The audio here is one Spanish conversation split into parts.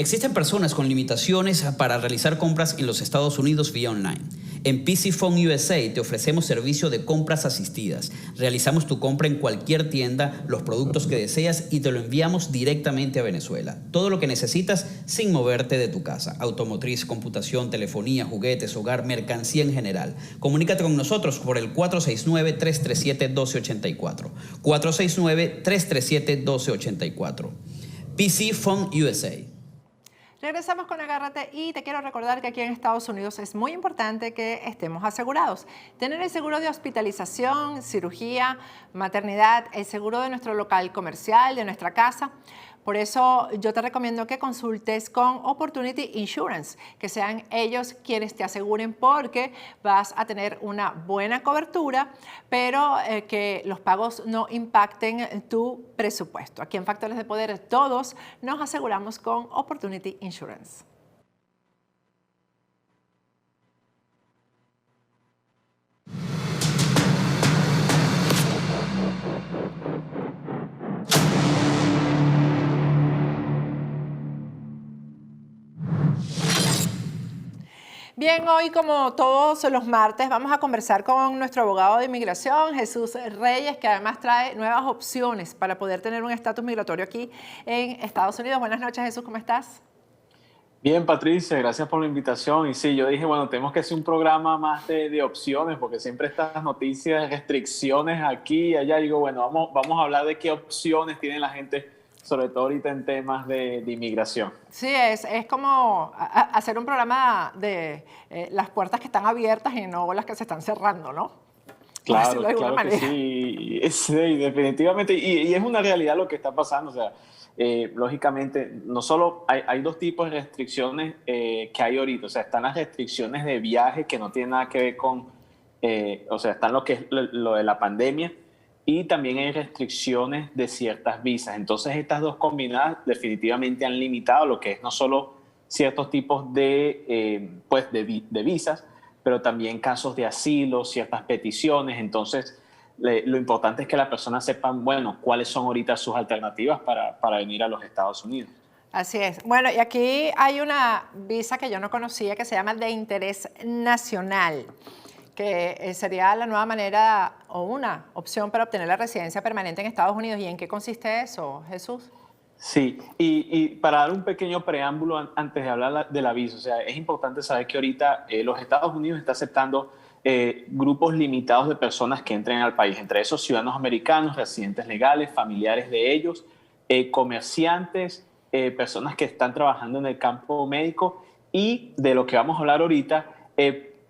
Existen personas con limitaciones para realizar compras en los Estados Unidos vía online. En PC Phone USA te ofrecemos servicio de compras asistidas. Realizamos tu compra en cualquier tienda, los productos que deseas y te lo enviamos directamente a Venezuela. Todo lo que necesitas sin moverte de tu casa. Automotriz, computación, telefonía, juguetes, hogar, mercancía en general. Comunícate con nosotros por el 469-337-1284. 469-337-1284. PC Phone USA. Regresamos con Agárrate y te quiero recordar que aquí en Estados Unidos es muy importante que estemos asegurados. Tener el seguro de hospitalización, cirugía, maternidad, el seguro de nuestro local comercial, de nuestra casa. Por eso yo te recomiendo que consultes con Opportunity Insurance, que sean ellos quienes te aseguren porque vas a tener una buena cobertura, pero que los pagos no impacten tu presupuesto. Aquí en Factores de Poder todos nos aseguramos con Opportunity Insurance. Bien, hoy como todos los martes vamos a conversar con nuestro abogado de inmigración, Jesús Reyes, que además trae nuevas opciones para poder tener un estatus migratorio aquí en Estados Unidos. Buenas noches, Jesús, ¿cómo estás? Bien, Patricia, gracias por la invitación. Y sí, yo dije, bueno, tenemos que hacer un programa más de opciones, porque siempre estas noticias, restricciones aquí y allá. Digo, bueno, vamos a hablar de qué opciones tiene la gente, sobre todo ahorita en temas de inmigración. Sí, es como hacer un programa de las puertas que están abiertas y no las que se están cerrando, ¿no? Claro, claro que sí, sí, definitivamente. Y es una realidad lo que está pasando. O sea, lógicamente, no solo hay dos tipos de restricciones que hay ahorita. O sea, están las restricciones de viaje que no tienen nada que ver con, o sea, están lo que es lo de la pandemia y también hay restricciones de ciertas visas. Entonces, estas dos combinadas definitivamente han limitado lo que es no solo ciertos tipos de visas, pero también casos de asilo, ciertas peticiones. Entonces, lo importante es que las personas sepan, bueno, cuáles son ahorita sus alternativas para venir a los Estados Unidos. Así es. Bueno, y aquí hay una visa que yo no conocía que se llama de interés nacional, que sería la nueva manera o una opción para obtener la residencia permanente en Estados Unidos. ¿Y en qué consiste eso, Jesús? Sí, y para dar un pequeño preámbulo antes de hablar de la visa, o sea, es importante saber que ahorita los Estados Unidos está aceptando grupos limitados de personas que entren al país, entre esos ciudadanos americanos, residentes legales, familiares de ellos, comerciantes, personas que están trabajando en el campo médico y de lo que vamos a hablar ahorita,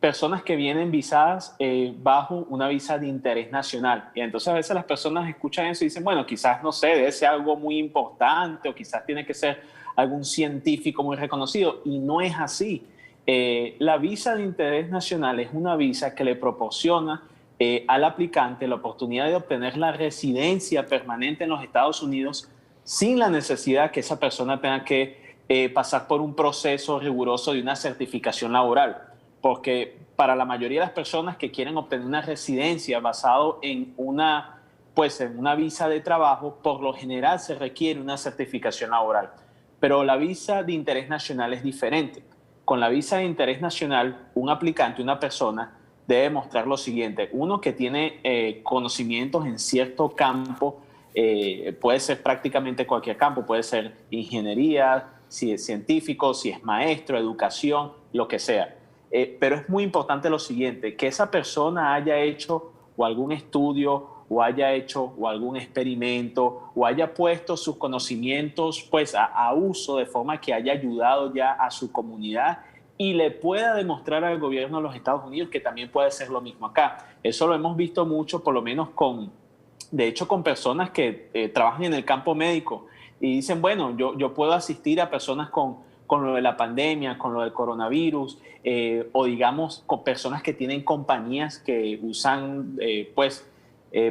personas que vienen visadas bajo una visa de interés nacional. Y entonces a veces las personas escuchan eso y dicen, bueno, quizás, no sé, debe ser algo muy importante o quizás tiene que ser algún científico muy reconocido. Y no es así. La visa de interés nacional es una visa que le proporciona al aplicante la oportunidad de obtener la residencia permanente en los Estados Unidos sin la necesidad que esa persona tenga que pasar por un proceso riguroso de una certificación laboral. Porque para la mayoría de las personas que quieren obtener una residencia basado en una visa de trabajo, por lo general se requiere una certificación laboral. Pero la visa de interés nacional es diferente. Con la visa de interés nacional, un aplicante, una persona, debe mostrar lo siguiente. Uno, que tiene conocimientos en cierto campo, puede ser prácticamente cualquier campo, puede ser ingeniería, si es científico, si es maestro, educación, lo que sea. Pero es muy importante lo siguiente, que esa persona haya hecho o algún estudio o haya hecho o algún experimento o haya puesto sus conocimientos pues a uso de forma que haya ayudado ya a su comunidad y le pueda demostrar al gobierno de los Estados Unidos que también puede ser lo mismo acá. Eso lo hemos visto mucho, por lo menos de hecho con personas que trabajan en el campo médico y dicen, bueno, yo puedo asistir a personas con lo de la pandemia, con lo del coronavirus, o digamos con personas que tienen compañías que usan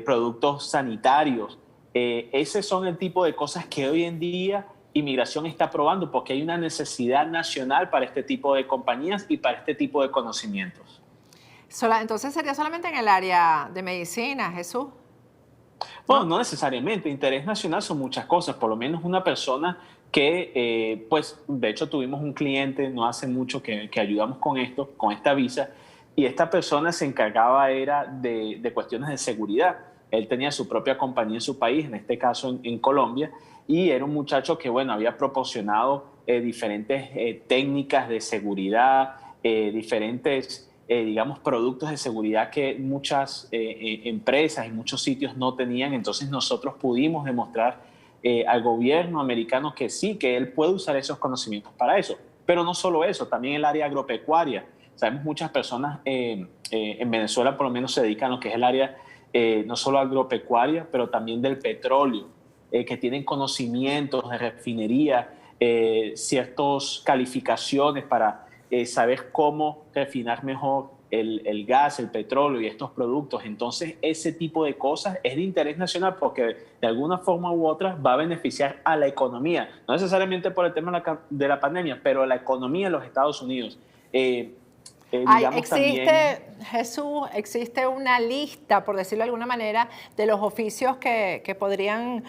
productos sanitarios. Ese son el tipo de cosas que hoy en día Inmigración está probando porque hay una necesidad nacional para este tipo de compañías y para este tipo de conocimientos. Entonces sería solamente en el área de medicina, Jesús. Bueno, no necesariamente. Interés nacional son muchas cosas. Por lo menos una persona que, pues, de hecho tuvimos un cliente no hace mucho que ayudamos con esto, con esta visa, y esta persona se encargaba era de cuestiones de seguridad. Él tenía su propia compañía en su país, en este caso en Colombia, y era un muchacho que, bueno, había proporcionado diferentes técnicas de seguridad, diferentes, digamos, productos de seguridad que muchas empresas y muchos sitios no tenían. Entonces nosotros pudimos demostrar al gobierno americano que sí, que él puede usar esos conocimientos para eso. Pero no solo eso, también el área agropecuaria. Sabemos muchas personas en Venezuela por lo menos se dedican a lo que es el área no solo agropecuaria, pero también del petróleo, que tienen conocimientos de refinería, ciertas calificaciones para saber cómo refinar mejor el gas, el petróleo y estos productos. Entonces, ese tipo de cosas es de interés nacional porque de alguna forma u otra va a beneficiar a la economía, no necesariamente por el tema de la pandemia, pero a la economía de los Estados Unidos. Jesús, existe una lista, por decirlo de alguna manera, de los oficios que podrían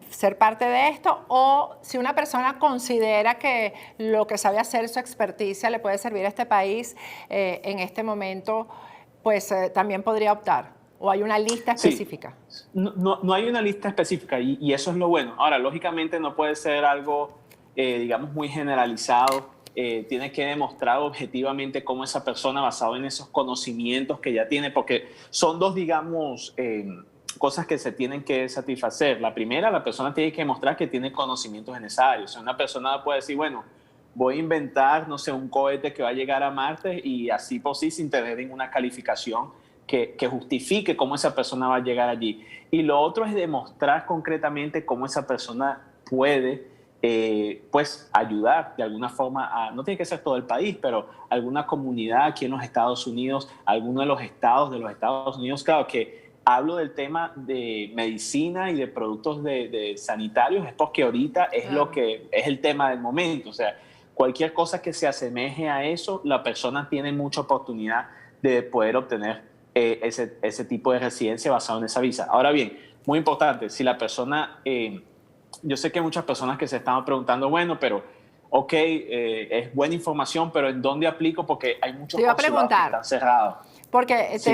ser parte de esto, o si una persona considera que lo que sabe hacer, su experticia, le puede servir a este país en este momento, pues también podría optar. ¿O hay una lista específica? Sí. No hay una lista específica y eso es lo bueno. Ahora, lógicamente no puede ser algo, digamos, muy generalizado. Tiene que demostrar objetivamente cómo esa persona, basado en esos conocimientos que ya tiene, porque son dos, digamos, cosas que se tienen que satisfacer. La primera, la persona tiene que demostrar que tiene conocimientos necesarios. O sea, una persona puede decir, bueno, voy a inventar, no sé, un cohete que va a llegar a Marte y así por sí, sin tener ninguna calificación que justifique cómo esa persona va a llegar allí. Y lo otro es demostrar concretamente cómo esa persona puede pues ayudar de alguna forma no tiene que ser todo el país, pero alguna comunidad aquí en los Estados Unidos, alguno de los estados Unidos. Claro que hablo del tema de medicina y de productos de sanitarios, es porque ahorita es lo que es el tema del momento. O sea, cualquier cosa que se asemeje a eso, la persona tiene mucha oportunidad de poder obtener ese tipo de residencia basado en esa visa. Ahora bien, muy importante, si la persona yo sé que hay muchas personas que se estaban preguntando, bueno, pero, ok, es buena información, pero ¿en dónde aplico? Porque hay muchos consulados que están cerrados. Porque te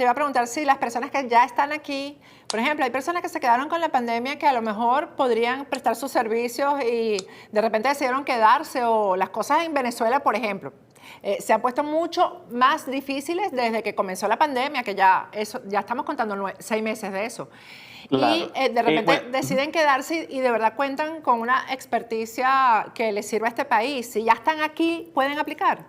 iba a preguntar si las personas que ya están aquí, por ejemplo, hay personas que se quedaron con la pandemia que a lo mejor podrían prestar sus servicios y de repente decidieron quedarse, o las cosas en Venezuela, por ejemplo, se han puesto mucho más difíciles desde que comenzó la pandemia, que ya estamos contando 6 meses de eso. Claro. Y de repente deciden quedarse y de verdad cuentan con una experticia que les sirva a este país. Si ya están aquí, ¿pueden aplicar?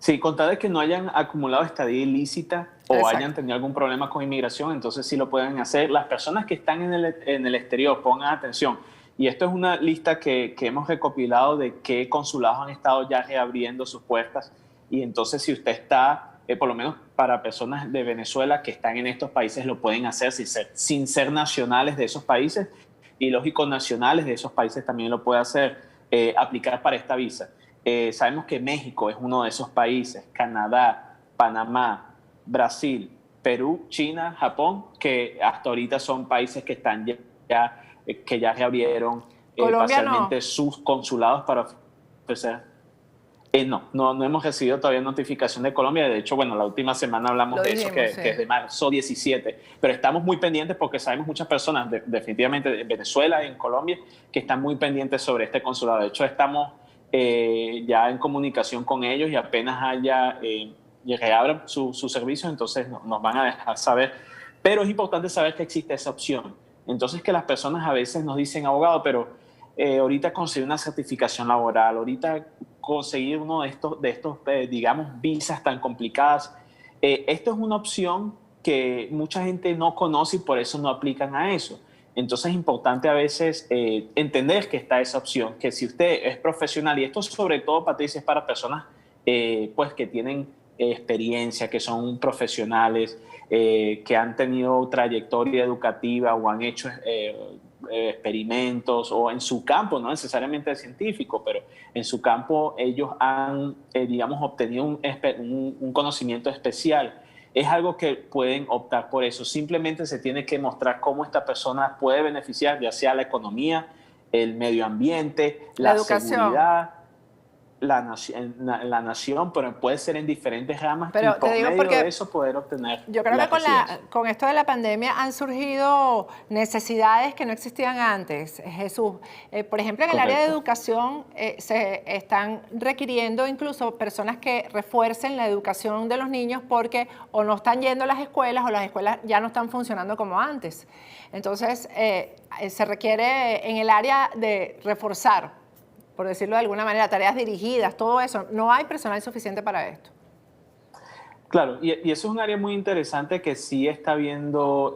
Sí, con tal de que no hayan acumulado estadía ilícita o hayan tenido algún problema con inmigración, entonces sí lo pueden hacer. Las personas que están en el exterior, pongan atención. Y esto es una lista que hemos recopilado de qué consulados han estado ya reabriendo sus puertas. Y entonces si usted está, por lo menos para personas de Venezuela que están en estos países, lo pueden hacer sin ser nacionales de esos países. Y lógico, nacionales de esos países también lo puede hacer, aplicar para esta visa. Sabemos que México es uno de esos países, Canadá, Panamá, Brasil, Perú, China, Japón, que hasta ahorita son países que están que ya reabrieron parcialmente sus consulados para ofrecer. No hemos recibido todavía notificación de Colombia. De hecho, bueno, la última semana hablamos de eso, que es de marzo 17. Pero estamos muy pendientes porque sabemos muchas personas, definitivamente en Venezuela y en Colombia, que están muy pendientes sobre este consulado. De hecho, estamos ya en comunicación con ellos y apenas reabran su servicio, entonces nos van a dejar saber. Pero es importante saber que existe esa opción. Entonces, que las personas a veces nos dicen, abogado, pero ahorita conseguir una certificación laboral, ahorita conseguir uno de estos digamos, visas tan complicadas. Esto es una opción que mucha gente no conoce y por eso no aplican a eso. Entonces es importante a veces entender que está esa opción, que si usted es profesional, y esto sobre todo, Patricia, es para personas pues que tienen experiencia, que son profesionales, que han tenido trayectoria educativa o han hecho experimentos o en su campo, no necesariamente científico, pero en su campo ellos han, digamos, obtenido un conocimiento especial. Es algo que pueden optar por eso. Simplemente se tiene que mostrar cómo esta persona puede beneficiar, ya sea la economía el medio ambiente, La la educación. seguridad, la nación, pero puede ser en diferentes ramas y Pero te por digo medio de porque eso poder obtener yo creo la que residencia. con esto de la pandemia han surgido necesidades que no existían antes, Jesús. Por ejemplo, en el área de Correcto. educación se están requiriendo incluso personas que refuercen la educación de los niños porque o no están yendo a las escuelas o las escuelas ya no están funcionando como antes. Entonces, se requiere en el área de reforzar, por decirlo de alguna manera, tareas dirigidas, todo eso. No hay personal suficiente para esto. Claro, y eso es un área muy interesante que sí está viendo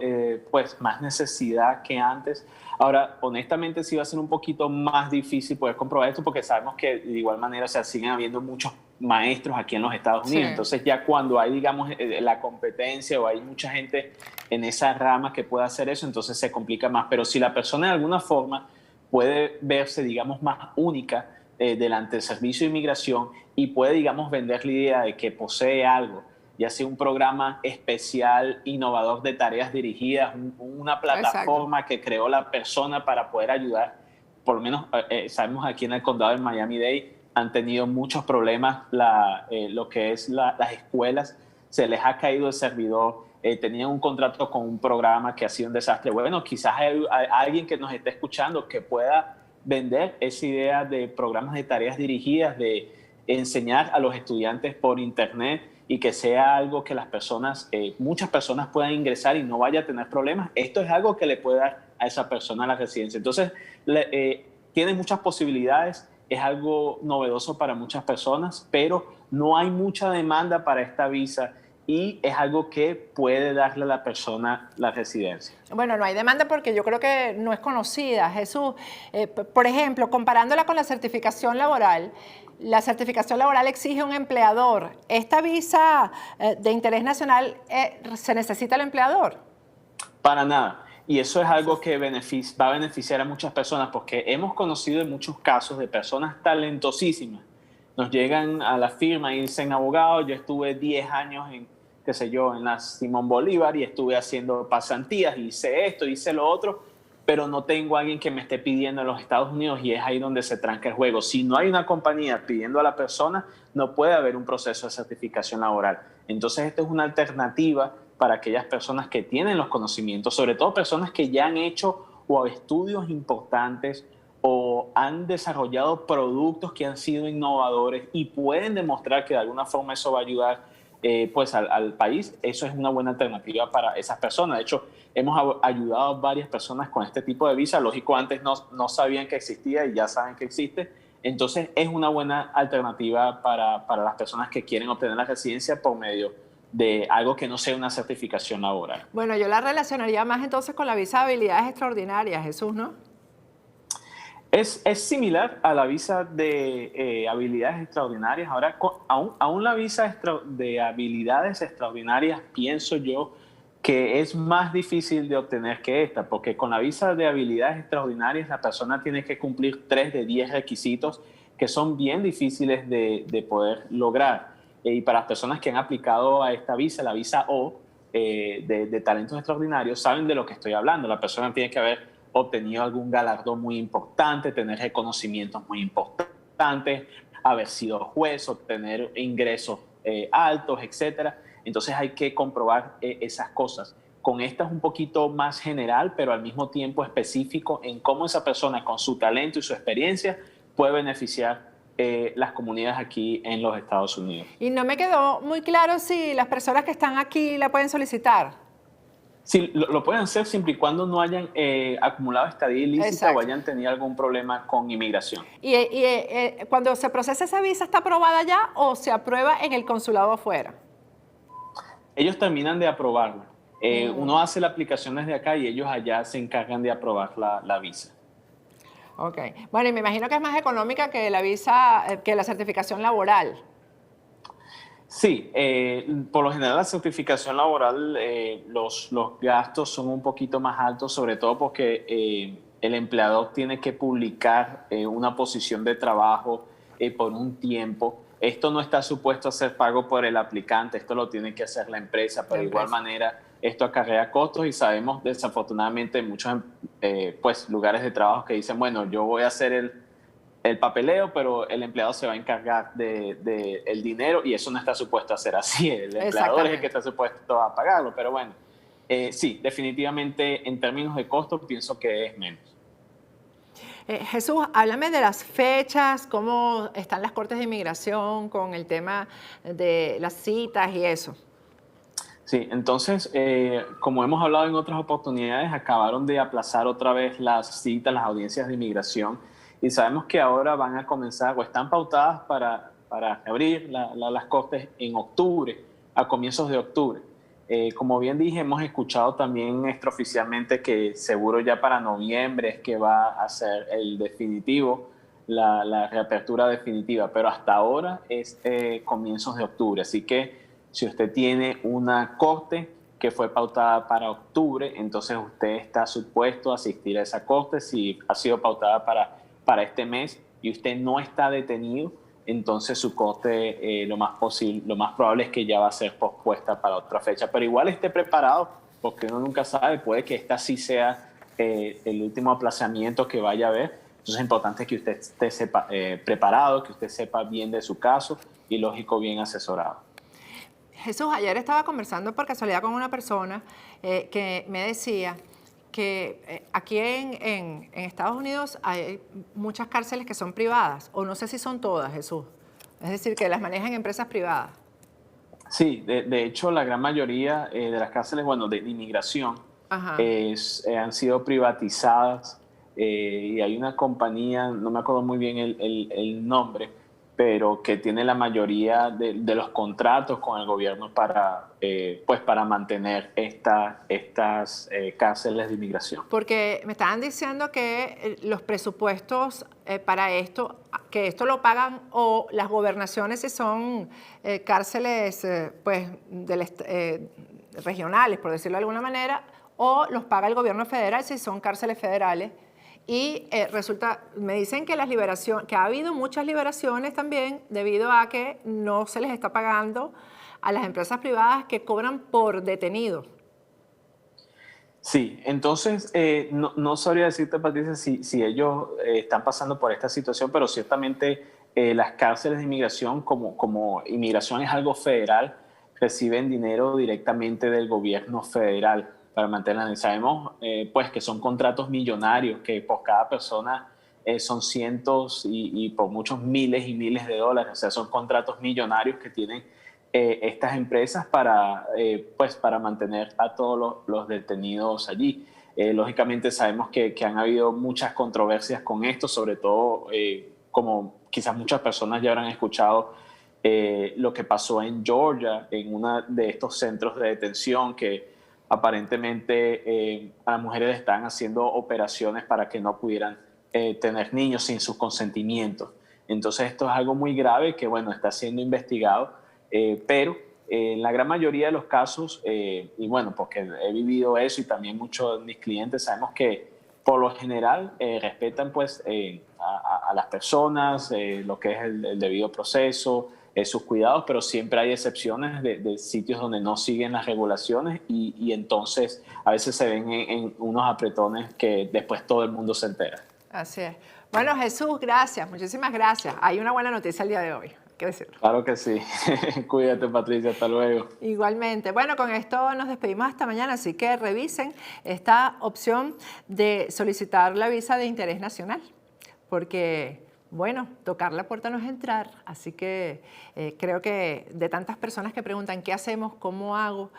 pues más necesidad que antes. Ahora, honestamente, sí va a ser un poquito más difícil poder comprobar esto porque sabemos que de igual manera, o sea, siguen habiendo muchos maestros aquí en los Estados Sí. Unidos. Entonces, ya cuando hay, digamos, la competencia o hay mucha gente en esa rama que pueda hacer eso, entonces se complica más. Pero si la persona de alguna forma puede verse, digamos, más única delante del servicio de inmigración y puede, digamos, vender la idea de que posee algo, ya sea un programa especial, innovador de tareas dirigidas, una Exacto. plataforma que creó la persona para poder ayudar. Por lo menos sabemos aquí en el condado de Miami-Dade han tenido muchos problemas lo que es las escuelas, se les ha caído el servidor, tenían un contrato con un programa que ha sido un desastre. Bueno, quizás hay alguien que nos esté escuchando que pueda vender esa idea de programas de tareas dirigidas, de enseñar a los estudiantes por internet y que sea algo que las personas, muchas personas puedan ingresar y no vaya a tener problemas. Esto es algo que le puede dar a esa persona la residencia. Entonces, tiene muchas posibilidades, es algo novedoso para muchas personas, pero no hay mucha demanda para esta visa y es algo que puede darle a la persona la residencia. Bueno, no hay demanda porque yo creo que no es conocida, Jesús. Por ejemplo, comparándola con la certificación laboral exige un empleador. ¿Esta visa de interés nacional se necesita el empleador? Para nada. Y eso es algo que va a beneficiar a muchas personas porque hemos conocido en muchos casos de personas talentosísimas. Nos llegan a la firma y dicen, abogado, yo estuve 10 años en, qué sé yo, en la Simón Bolívar y estuve haciendo pasantías, hice esto, hice lo otro, pero no tengo a alguien que me esté pidiendo en los Estados Unidos y es ahí donde se tranca el juego. Si no hay una compañía pidiendo a la persona, no puede haber un proceso de certificación laboral. Entonces, esto es una alternativa para aquellas personas que tienen los conocimientos, sobre todo personas que ya han hecho o estudios importantes o han desarrollado productos que han sido innovadores y pueden demostrar que de alguna forma eso va a ayudar pues al país. Eso es una buena alternativa para esas personas. De hecho, hemos ayudado a varias personas con este tipo de visa. Lógico, antes no sabían que existía y ya saben que existe. Entonces, es una buena alternativa para las personas que quieren obtener la residencia por medio de algo que no sea una certificación laboral. Bueno, yo la relacionaría más entonces con la visa de habilidades extraordinarias, Jesús, ¿no? Es similar a la visa de habilidades extraordinarias. Ahora, aún la visa de habilidades extraordinarias, pienso yo que es más difícil de obtener que esta, porque con la visa de habilidades extraordinarias la persona tiene que cumplir 3 de 10 requisitos que son bien difíciles de poder lograr. Y para las personas que han aplicado a esta visa, la visa O, de talentos extraordinarios, saben de lo que estoy hablando. La persona tiene que haber obtenido algún galardón muy importante, tener reconocimientos muy importantes, haber sido juez, obtener ingresos altos, etcétera. Entonces hay que comprobar esas cosas. Con esta es un poquito más general, pero al mismo tiempo específico en cómo esa persona con su talento y su experiencia puede beneficiar las comunidades aquí en los Estados Unidos. Y no me quedó muy claro si las personas que están aquí la pueden solicitar. Sí, lo pueden hacer siempre y cuando no hayan acumulado estadía ilícita. Exacto. O hayan tenido algún problema con inmigración. Y cuando se procesa esa visa, ¿está aprobada ya o se aprueba en el consulado afuera? Ellos terminan de aprobarla. Uno hace la aplicación desde acá y ellos allá se encargan de aprobar la visa. Ok. Bueno, y me imagino que es más económica que la visa, que la certificación laboral. Sí, por lo general la certificación laboral, los gastos son un poquito más altos, sobre todo porque el empleador tiene que publicar una posición de trabajo por un tiempo. Esto no está supuesto a ser pago por el aplicante, esto lo tiene que hacer la empresa, pero de igual manera esto acarrea costos y sabemos desafortunadamente en muchos pues, lugares de trabajo que dicen, bueno, yo voy a hacer el papeleo, pero el empleado se va a encargar el dinero y eso no está supuesto a ser así. El empleador es el que está supuesto a pagarlo, pero bueno, sí, definitivamente en términos de costos pienso que es menos. Jesús, háblame de las fechas, cómo están las cortes de inmigración con el tema de las citas y eso. Sí, entonces, como hemos hablado en otras oportunidades, acabaron de aplazar otra vez las citas, las audiencias de inmigración, y sabemos que ahora van a comenzar o están pautadas para abrir las cortes en octubre, a comienzos de octubre. Como bien dije, hemos escuchado también extraoficialmente que seguro ya para noviembre es que va a ser el definitivo, la reapertura definitiva, pero hasta ahora es comienzos de octubre, así que si usted tiene una corte que fue pautada para octubre, entonces usted está supuesto a asistir a esa corte. Si ha sido pautada para este mes y usted no está detenido, entonces su corte lo más probable es que ya va a ser pospuesta para otra fecha. Pero igual esté preparado, porque uno nunca sabe, puede que esta sí sea el último aplazamiento que vaya a haber. Entonces es importante que usted esté preparado, que usted sepa bien de su caso y, lógico, bien asesorado. Jesús, ayer estaba conversando por casualidad con una persona que me decía que aquí en Estados Unidos hay muchas cárceles que son privadas, o no sé si son todas, Jesús. Es decir, que las manejan empresas privadas. Sí, de hecho, la gran mayoría de las cárceles, bueno, de inmigración, han sido privatizadas y hay una compañía, no me acuerdo muy bien el nombre, pero que tiene la mayoría de los contratos con el gobierno pues para mantener estas cárceles de inmigración. Porque me estaban diciendo que los presupuestos para esto, que esto lo pagan o las gobernaciones si son cárceles pues, regionales, por decirlo de alguna manera, o los paga el gobierno federal si son cárceles federales. Y me dicen que que ha habido muchas liberaciones también debido a que no se les está pagando a las empresas privadas que cobran por detenido. Sí, entonces no sabría decirte, Patricia, si ellos están pasando por esta situación, pero ciertamente las cárceles de inmigración, como inmigración es algo federal, reciben dinero directamente del gobierno federal para mantenerla. Y sabemos pues que son contratos millonarios, que por cada persona son cientos y por muchos miles y miles de dólares. O sea, son contratos millonarios que tienen estas empresas pues para mantener a todos los detenidos allí. Lógicamente sabemos que han habido muchas controversias con esto, sobre todo como quizás muchas personas ya habrán escuchado lo que pasó en Georgia, en uno de estos centros de detención que aparentemente a las mujeres le están haciendo operaciones para que no pudieran tener niños sin sus consentimientos. Entonces esto es algo muy grave que, bueno, está siendo investigado, pero en la gran mayoría de los casos, y bueno, porque he vivido eso y también muchos de mis clientes, sabemos que por lo general respetan pues a las personas, lo que es el debido proceso, sus cuidados, pero siempre hay excepciones de sitios donde no siguen las regulaciones y entonces a veces se ven en unos apretones que después todo el mundo se entera. Así es. Bueno, Jesús, gracias, muchísimas gracias. Hay una buena noticia el día de hoy, hay que decirlo. Claro que sí. Cuídate, Patricia, hasta luego. Igualmente. Bueno, con esto nos despedimos hasta mañana, así que revisen esta opción de solicitar la visa de interés nacional, porque bueno, tocar la puerta no es entrar, así que creo que de tantas personas que preguntan qué hacemos, cómo hago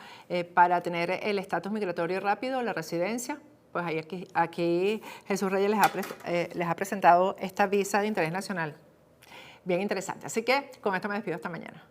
para tener el estatus migratorio rápido, la residencia, pues aquí Jesús Reyes les ha presentado esta visa de interés nacional. Bien interesante. Así que con esto me despido hasta mañana.